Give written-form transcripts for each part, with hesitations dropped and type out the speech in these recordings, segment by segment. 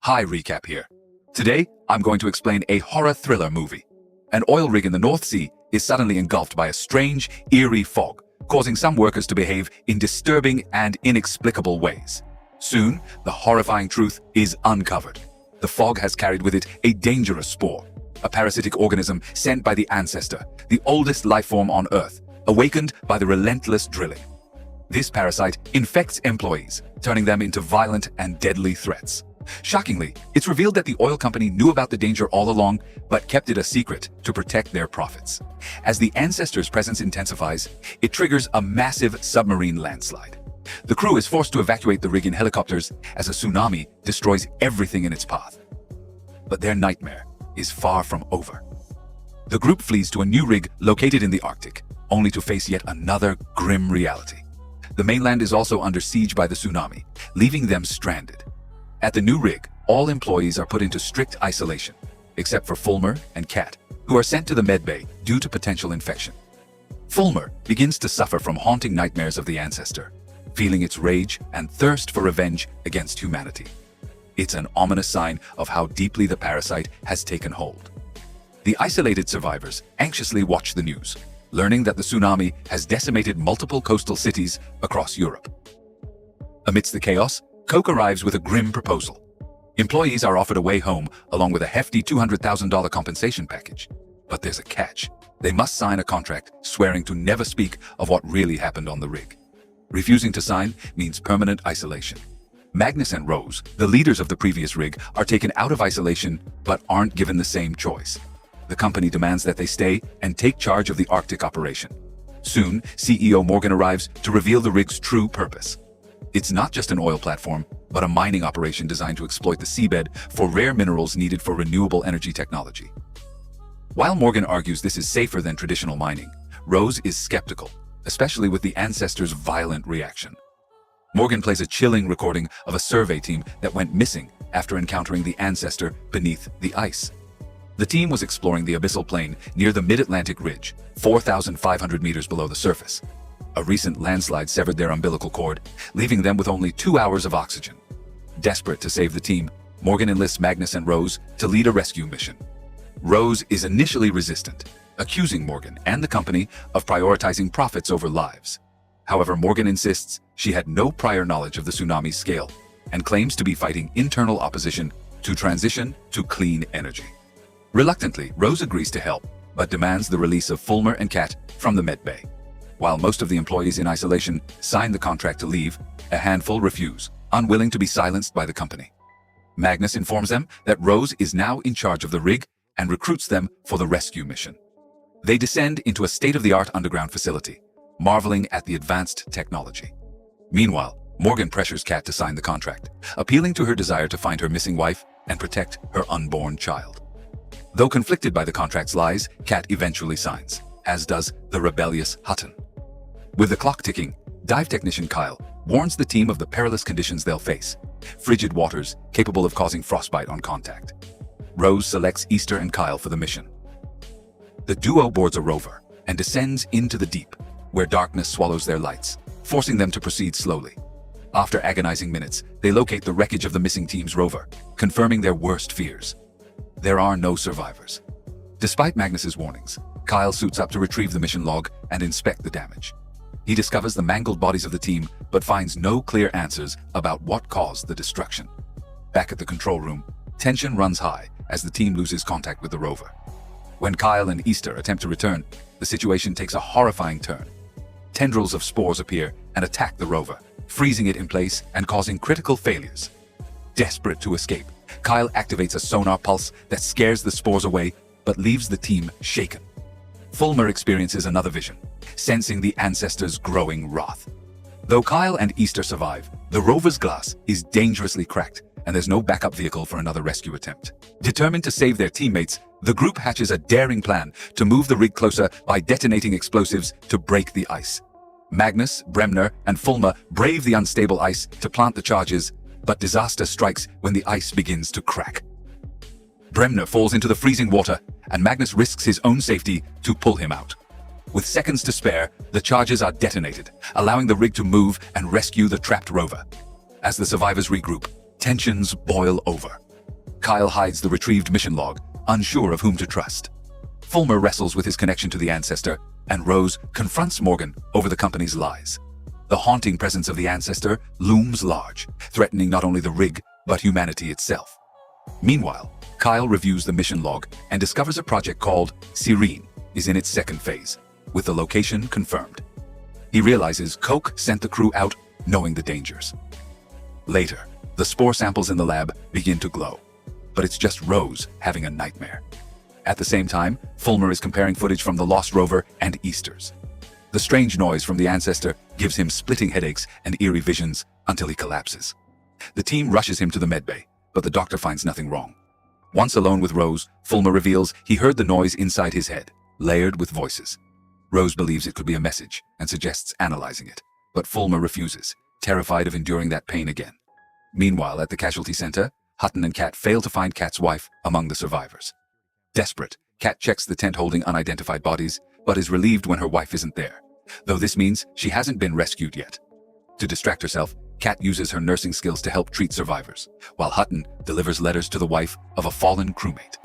Hi, recap here. Today, I'm going to explain a horror thriller movie. An oil rig in the North Sea is suddenly engulfed by a strange, eerie fog, causing some workers to behave in disturbing and inexplicable ways. Soon, the horrifying truth is uncovered. The fog has carried with it a dangerous spore, a parasitic organism sent by the ancestor, the oldest life form on Earth, awakened by the relentless drilling. This parasite infects employees, turning them into violent and deadly threats. Shockingly, it's revealed that the oil company knew about the danger all along, but kept it a secret to protect their profits. As the ancestor's presence intensifies, it triggers a massive submarine landslide. The crew is forced to evacuate the rig in helicopters as a tsunami destroys everything in its path. But their nightmare is far from over. The group flees to a new rig located in the Arctic, only to face yet another grim reality. The mainland is also under siege by the tsunami, leaving them stranded. At the new rig, all employees are put into strict isolation, except for Fulmer and Kat, who are sent to the medbay due to potential infection. Fulmer begins to suffer from haunting nightmares of the ancestor, feeling its rage and thirst for revenge against humanity. It's an ominous sign of how deeply the parasite has taken hold. The isolated survivors anxiously watch the news, learning that the tsunami has decimated multiple coastal cities across Europe. Amidst the chaos, Coke arrives with a grim proposal. Employees are offered a way home along with a hefty $200,000 compensation package. But there's a catch. They must sign a contract swearing to never speak of what really happened on the rig. Refusing to sign means permanent isolation. Magnus and Rose, the leaders of the previous rig, are taken out of isolation but aren't given the same choice. The company demands that they stay and take charge of the Arctic operation. Soon, CEO Morgan arrives to reveal the rig's true purpose. It's not just an oil platform, but a mining operation designed to exploit the seabed for rare minerals needed for renewable energy technology. While Morgan argues this is safer than traditional mining, Rose is skeptical, especially with the ancestor's violent reaction. Morgan plays a chilling recording of a survey team that went missing after encountering the ancestor beneath the ice. The team was exploring the abyssal plain near the Mid-Atlantic Ridge, 4,500 meters below the surface. A recent landslide severed their umbilical cord, leaving them with only 2 hours of oxygen. Desperate to save the team, Morgan enlists Magnus and Rose to lead a rescue mission. Rose is initially resistant, accusing Morgan and the company of prioritizing profits over lives. However, Morgan insists she had no prior knowledge of the tsunami's scale and claims to be fighting internal opposition to transition to clean energy. Reluctantly, Rose agrees to help, but demands the release of Fulmer and Kat from the medbay. While most of the employees in isolation sign the contract to leave, a handful refuse, unwilling to be silenced by the company. Magnus informs them that Rose is now in charge of the rig and recruits them for the rescue mission. They descend into a state-of-the-art underground facility, marveling at the advanced technology. Meanwhile, Morgan pressures Kat to sign the contract, appealing to her desire to find her missing wife and protect her unborn child. Though conflicted by the contract's lies, Kat eventually signs, as does the rebellious Hutton. With the clock ticking, dive technician Kyle warns the team of the perilous conditions they'll face: frigid waters capable of causing frostbite on contact. Rose selects Easter and Kyle for the mission. The duo boards a rover and descends into the deep, where darkness swallows their lights, forcing them to proceed slowly. After agonizing minutes, they locate the wreckage of the missing team's rover, confirming their worst fears. There are no survivors. Despite Magnus's warnings, Kyle suits up to retrieve the mission log and inspect the damage. He discovers the mangled bodies of the team, but finds no clear answers about what caused the destruction. Back at the control room, tension runs high as the team loses contact with the rover. When Kyle and Easter attempt to return, the situation takes a horrifying turn. Tendrils of spores appear and attack the rover, freezing it in place and causing critical failures. Desperate to escape, Kyle activates a sonar pulse that scares the spores away, but leaves the team shaken. Fulmer experiences another vision, sensing the ancestor's growing wrath. Though Kyle and Easter survive, the rover's glass is dangerously cracked, and there's no backup vehicle for another rescue attempt. Determined to save their teammates, the group hatches a daring plan to move the rig closer by detonating explosives to break the ice. Magnus, Bremner, and Fulmer brave the unstable ice to plant the charges, but disaster strikes when the ice begins to crack. Bremner falls into the freezing water, and Magnus risks his own safety to pull him out. With seconds to spare, the charges are detonated, allowing the rig to move and rescue the trapped rover. As the survivors regroup, tensions boil over. Kyle hides the retrieved mission log, unsure of whom to trust. Fulmer wrestles with his connection to the ancestor, and Rose confronts Morgan over the company's lies. The haunting presence of the ancestor looms large, threatening not only the rig, but humanity itself. Meanwhile, Kyle reviews the mission log and discovers a project called Serene is in its second phase, with the location confirmed. He realizes Coke sent the crew out knowing the dangers. Later, the spore samples in the lab begin to glow, but it's just Rose having a nightmare. At the same time, Fulmer is comparing footage from the Lost Rover and Easter's. The strange noise from the ancestor gives him splitting headaches and eerie visions until he collapses. The team rushes him to the medbay, but the doctor finds nothing wrong. Once alone with Rose, Fulmer reveals he heard the noise inside his head, layered with voices. Rose believes it could be a message and suggests analyzing it, but Fulmer refuses, terrified of enduring that pain again. Meanwhile, at the casualty center, Hutton and Kat fail to find Kat's wife among the survivors. Desperate, Kat checks the tent holding unidentified bodies, but is relieved when her wife isn't there, though this means she hasn't been rescued yet. To distract herself, Kat uses her nursing skills to help treat survivors, while Hutton delivers letters to the wife of a fallen crewmate.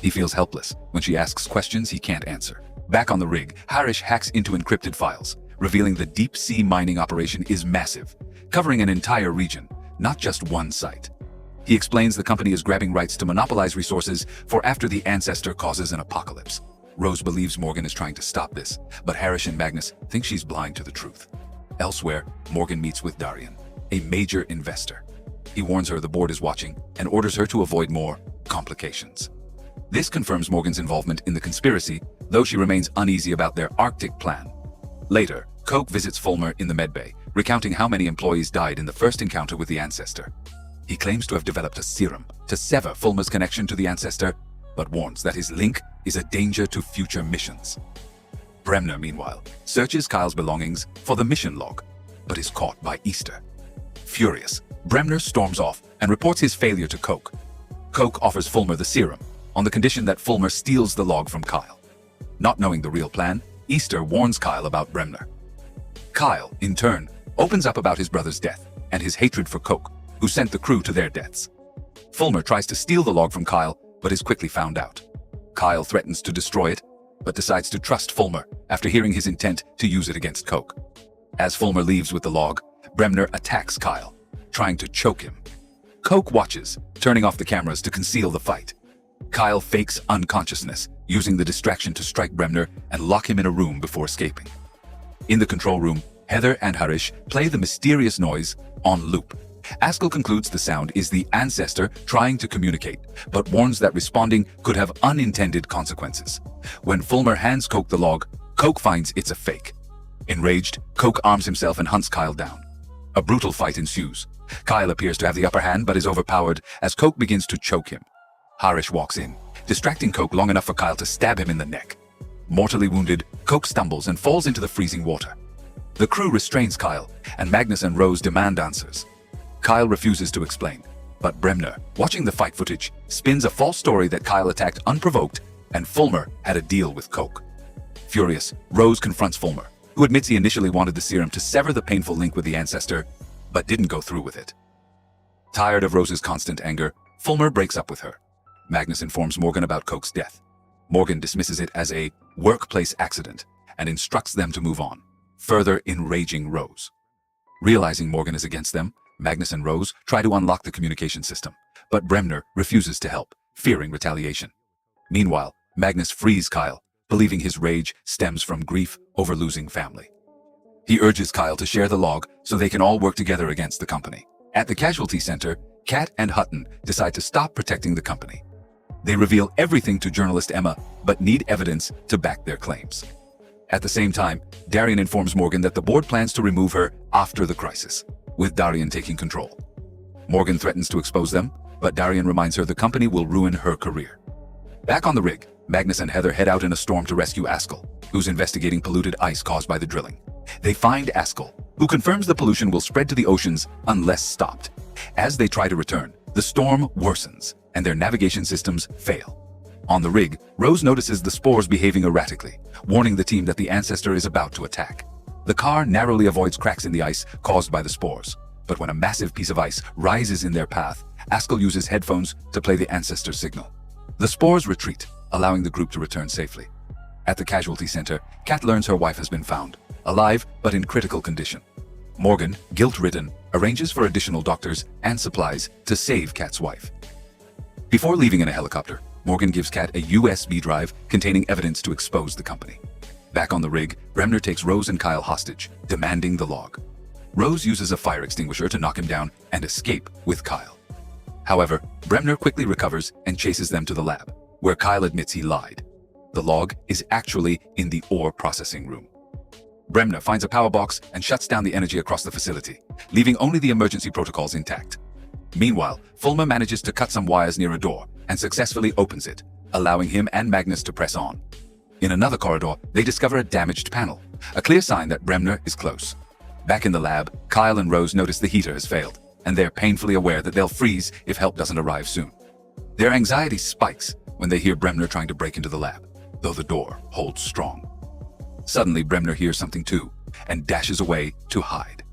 He feels helpless when she asks questions he can't answer. Back on the rig, Harish hacks into encrypted files, revealing the deep-sea mining operation is massive, covering an entire region, not just one site. He explains the company is grabbing rights to monopolize resources for after the ancestor causes an apocalypse. Rose believes Morgan is trying to stop this, but Harish and Magnus think she's blind to the truth. Elsewhere, Morgan meets with Darian, a major investor. He warns her the board is watching and orders her to avoid more complications. This confirms Morgan's involvement in the conspiracy, though she remains uneasy about their Arctic plan. Later, Coke visits Fulmer in the medbay, recounting how many employees died in the first encounter with the ancestor. He claims to have developed a serum to sever Fulmer's connection to the ancestor, but warns that his link is a danger to future missions. Bremner, meanwhile, searches Kyle's belongings for the mission log, but is caught by Easter. Furious, Bremner storms off and reports his failure to Coke. Coke offers Fulmer the serum, on the condition that Fulmer steals the log from Kyle. Not knowing the real plan, Easter warns Kyle about Bremner. Kyle, in turn, opens up about his brother's death and his hatred for Coke, who sent the crew to their deaths. Fulmer tries to steal the log from Kyle, but is quickly found out. Kyle threatens to destroy it, but decides to trust Fulmer after hearing his intent to use it against Coke. As Fulmer leaves with the log, Bremner attacks Kyle, trying to choke him. Coke watches, turning off the cameras to conceal the fight. Kyle fakes unconsciousness, using the distraction to strike Bremner and lock him in a room before escaping. In the control room, Heather and Harish play the mysterious noise on loop. Askell concludes the sound is the ancestor trying to communicate, but warns that responding could have unintended consequences. When Fulmer hands Coke the log, Coke finds it's a fake. Enraged, Coke arms himself and hunts Kyle down. A brutal fight ensues. Kyle appears to have the upper hand but is overpowered as Coke begins to choke him. Harish walks in, distracting Coke long enough for Kyle to stab him in the neck. Mortally wounded, Coke stumbles and falls into the freezing water. The crew restrains Kyle, and Magnus and Rose demand answers. Kyle refuses to explain, but Bremner, watching the fight footage, spins a false story that Kyle attacked unprovoked and Fulmer had a deal with Coke. Furious, Rose confronts Fulmer, who admits he initially wanted the serum to sever the painful link with the ancestor, but didn't go through with it. Tired of Rose's constant anger, Fulmer breaks up with her. Magnus informs Morgan about Coke's death. Morgan dismisses it as a workplace accident and instructs them to move on, further enraging Rose. Realizing Morgan is against them, Magnus and Rose try to unlock the communication system, but Bremner refuses to help, fearing retaliation. Meanwhile, Magnus frees Kyle, believing his rage stems from grief over losing family. He urges Kyle to share the log so they can all work together against the company. At the casualty center, Kat and Hutton decide to stop protecting the company. They reveal everything to journalist Emma, but need evidence to back their claims. At the same time, Darian informs Morgan that the board plans to remove her after the crisis, with Darian taking control. Morgan threatens to expose them, but Darian reminds her the company will ruin her career. Back on the rig, Magnus and Heather head out in a storm to rescue Askell, who's investigating polluted ice caused by the drilling. They find Askell, who confirms the pollution will spread to the oceans unless stopped. As they try to return, the storm worsens, and their navigation systems fail. On the rig, Rose notices the spores behaving erratically, warning the team that the ancestor is about to attack. The car narrowly avoids cracks in the ice caused by the spores, but when a massive piece of ice rises in their path, Askell uses headphones to play the ancestor signal. The spores retreat, allowing the group to return safely. At the casualty center, Kat learns her wife has been found, alive but in critical condition. Morgan, guilt-ridden, arranges for additional doctors and supplies to save Kat's wife. Before leaving in a helicopter, Morgan gives Kat a USB drive containing evidence to expose the company. Back on the rig, Bremner takes Rose and Kyle hostage, demanding the log. Rose uses a fire extinguisher to knock him down and escape with Kyle. However, Bremner quickly recovers and chases them to the lab, where Kyle admits he lied. The log is actually in the ore processing room. Bremner finds a power box and shuts down the energy across the facility, leaving only the emergency protocols intact. Meanwhile, Fulmer manages to cut some wires near a door and successfully opens it, allowing him and Magnus to press on. In another corridor, they discover a damaged panel, a clear sign that Bremner is close. Back in the lab, Kyle and Rose notice the heater has failed, and they're painfully aware that they'll freeze if help doesn't arrive soon. Their anxiety spikes when they hear Bremner trying to break into the lab, though the door holds strong. Suddenly, Bremner hears something too, and dashes away to hide.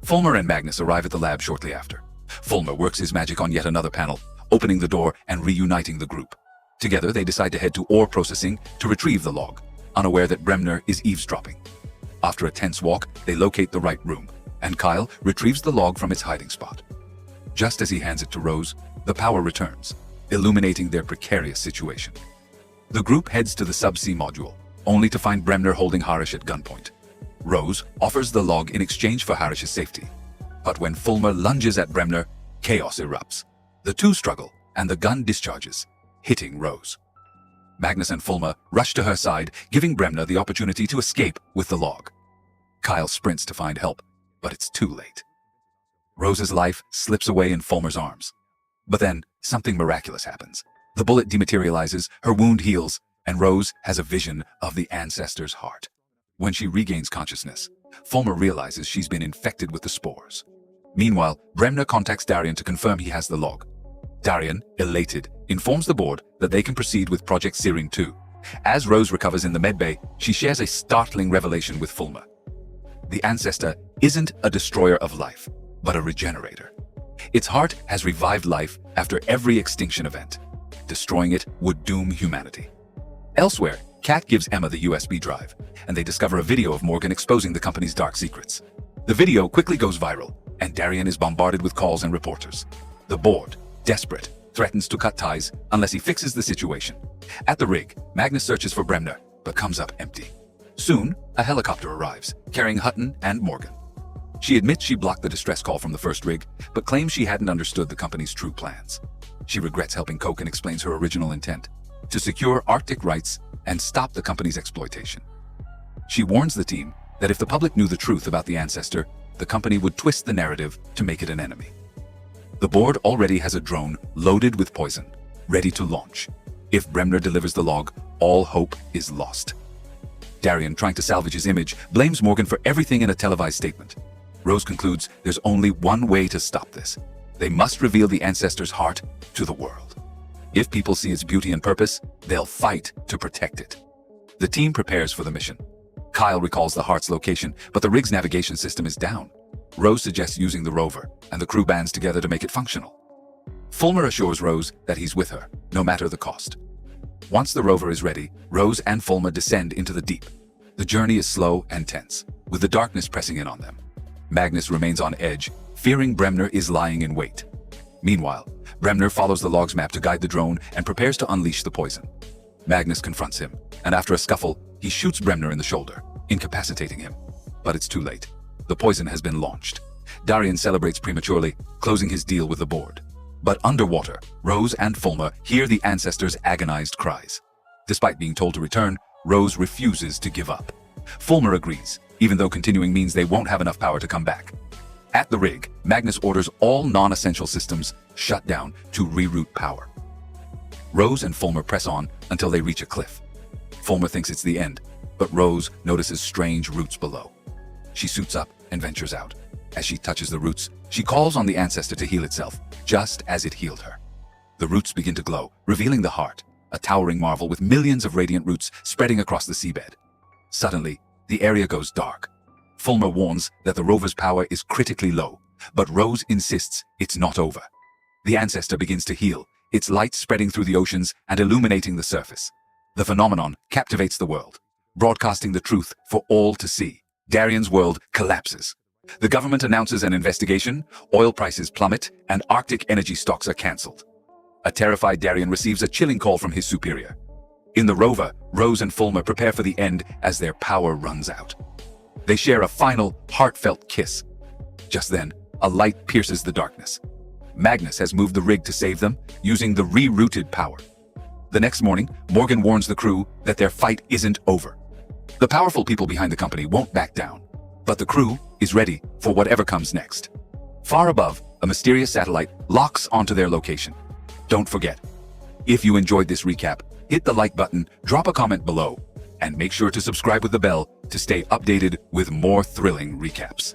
Fulmer and Magnus arrive at the lab shortly after. Fulmer works his magic on yet another panel, opening the door and reuniting the group. Together, they decide to head to ore processing to retrieve the log, unaware that Bremner is eavesdropping. After a tense walk, they locate the right room, and Kyle retrieves the log from its hiding spot. Just as he hands it to Rose, the power returns, illuminating their precarious situation. The group heads to the subsea module, only to find Bremner holding Harish at gunpoint. Rose offers the log in exchange for Harish's safety. But when Fulmer lunges at Bremner, chaos erupts. The two struggle, and the gun discharges, hitting Rose. Magnus and Fulmer rush to her side, giving Bremner the opportunity to escape with the log. Kyle sprints to find help, but it's too late. Rose's life slips away in Fulmer's arms. But then, something miraculous happens. The bullet dematerializes, her wound heals, and Rose has a vision of the ancestor's heart. When she regains consciousness, Fulmer realizes she's been infected with the spores. Meanwhile, Bremner contacts Darian to confirm he has the log. Darian, elated, informs the board that they can proceed with Project Serene 2. As Rose recovers in the medbay, she shares a startling revelation with Fulmer. The ancestor isn't a destroyer of life, but a regenerator. Its heart has revived life after every extinction event. Destroying it would doom humanity. Elsewhere, Kat gives Emma the USB drive, and they discover a video of Morgan exposing the company's dark secrets. The video quickly goes viral, and Darian is bombarded with calls and reporters. The board, desperate, threatens to cut ties unless he fixes the situation. At the rig, Magnus searches for Bremner, but comes up empty. Soon, a helicopter arrives, carrying Hutton and Morgan. She admits she blocked the distress call from the first rig, but claims she hadn't understood the company's true plans. She regrets helping Coke and explains her original intent: to secure Arctic rights and stop the company's exploitation. She warns the team that if the public knew the truth about the ancestor, the company would twist the narrative to make it an enemy. The board already has a drone loaded with poison, ready to launch. If Bremner delivers the log, all hope is lost. Darian, trying to salvage his image, blames Morgan for everything in a televised statement. Rose concludes there's only one way to stop this. They must reveal the ancestor's heart to the world. If people see its beauty and purpose, they'll fight to protect it. The team prepares for the mission. Kyle recalls the heart's location, but the rig's navigation system is down. Rose suggests using the rover, and the crew bands together to make it functional. Fulmer assures Rose that he's with her, no matter the cost. Once the rover is ready, Rose and Fulmer descend into the deep. The journey is slow and tense, with the darkness pressing in on them. Magnus remains on edge, fearing Bremner is lying in wait. Meanwhile, Bremner follows the log's map to guide the drone and prepares to unleash the poison. Magnus confronts him, and after a scuffle, he shoots Bremner in the shoulder, incapacitating him. But it's too late. The poison has been launched. Darian celebrates prematurely, closing his deal with the board. But underwater, Rose and Fulmer hear the ancestors' agonized cries. Despite being told to return, Rose refuses to give up. Fulmer agrees, even though continuing means they won't have enough power to come back. At the rig, Magnus orders all non-essential systems shut down to reroute power. Rose and Fulmer press on until they reach a cliff. Fulmer thinks it's the end, but Rose notices strange roots below. She suits up and ventures out. As she touches the roots, she calls on the ancestor to heal itself, just as it healed her. The roots begin to glow, revealing the heart, a towering marvel with millions of radiant roots spreading across the seabed. Suddenly, the area goes dark. Fulmer warns that the rover's power is critically low, but Rose insists it's not over. the ancestor begins to heal, its light spreading through the oceans and illuminating the surface. The phenomenon captivates the world, broadcasting the truth for all to see. Darian's world collapses. The government announces an investigation, oil prices plummet, and Arctic energy stocks are cancelled. A terrified Darian receives a chilling call from his superior. In the rover, Rose and Fulmer prepare for the end as their power runs out. They share a final, heartfelt kiss. Just then, a light pierces the darkness. Magnus has moved the rig to save them, using the rerouted power. The next morning, Morgan warns the crew that their fight isn't over. The powerful people behind the company won't back down, but the crew is ready for whatever comes next. Far above, a mysterious satellite locks onto their location. Don't forget, if you enjoyed this recap, hit the like button, drop a comment below, and make sure to subscribe with the bell to stay updated with more thrilling recaps.